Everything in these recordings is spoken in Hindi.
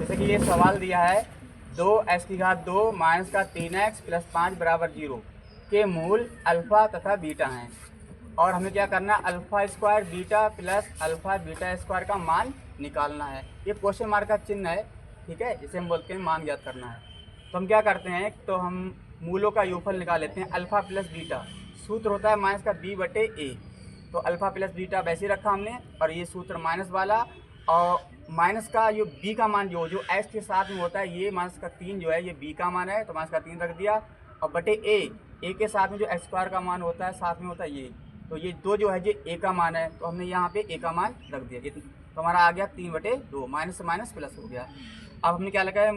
जैसे कि ये सवाल दिया है 2x⁻² माइनस का 3x प्लस 5 बराबर 0 के मूल अल्फ़ा तथा बीटा हैं और हमें क्या करना है alpha square beta plus alpha beta square का मान निकालना है। ये क्वेश्चन मार्क का चिन्ह है, ठीक है, जिसे हम बोलते हैं मान ज्ञात करना है। तो हम क्या करते हैं, तो हम मूलों का योगफल निकाल लेते हैं। अल्फ़ा प्लस बीटा सूत्र होता है माइनस का b/a, तो अल्फ़ा प्लस बीटा वैसे ही रखा हमने और ये सूत्र माइनस वाला और माइनस का जो b का मान जो x के साथ में होता है, ये माइनस का 3 जो है ये b का मान है, तो माइनस का 3 रख दिया और बटे a के साथ में जो x स्क्वायर का मान होता है साथ में होता है ये, तो ये 2 जो है ये a का मान है, तो हमने यहाँ पे a का मान रख दिया। तो हमारा आ गया 3/2, माइनस से माइनस प्लस हो गया। अब हमने क्या लगा है,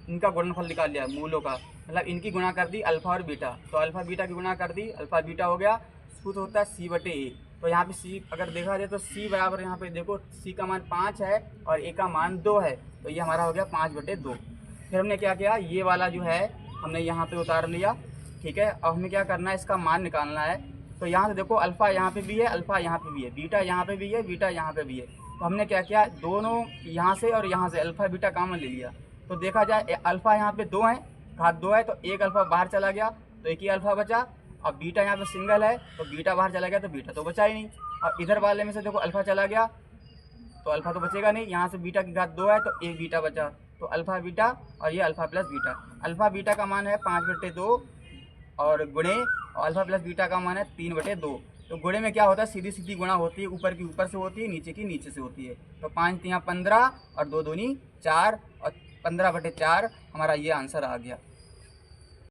इनका गुणनफल निकाल लिया मूलों का, मतलब इनकी गुणा कर दी अल्फ़ा और बीटा, तो अल्फ़ा बीटा की गुणा कर दी, अल्फ़ा बीटा हो गया, सूत्र होता है c/a। तो यहाँ पे c अगर देखा जाए तो c बराबर यहाँ पे देखो c का मान 5 है और a का मान 2 है, तो ये हमारा हो गया 5/2। फिर हमने क्या किया, ये वाला जो है हमने यहाँ पे उतार लिया, ठीक है। अब हमें क्या करना है, इसका मान निकालना है। तो यहाँ से देखो अल्फ़ा यहाँ पे भी है, अल्फ़ा यहाँ पे भी है, बीटा यहाँ पे भी है, बीटा यहाँ पे भी है। तो हमने क्या किया, दोनों यहाँ से और यहाँ से अल्फ़ा बीटा कॉमन ले लिया। तो देखा जाए अल्फ़ा यहाँ पे 2 है, घात 2 है, तो एक अल्फ़ा बाहर चला गया तो एक ही अल्फ़ा बचा। और बीटा यहाँ पे सिंगल है तो बीटा बाहर चला गया तो बीटा तो बचा ही नहीं। और इधर वाले में से देखो अल्फ़ा चला गया तो अल्फ़ा तो बचेगा नहीं, यहाँ से बीटा की घात 2 है तो एक बीटा बचा, तो अल्फ़ा बीटा और ये alpha plus beta. Alpha beta का मान है 5/2 और गुणे और अल्फ़ा प्लस बीटा का मान है 3/2। तो गुणे में क्या होता है, सीधी सीधी गुणा होती है, ऊपर की ऊपर से होती है, नीचे की नीचे से होती है। तो 5 × 3 = 15 और 2 दूनी 4 और 15/4 हमारा ये आंसर आ गया।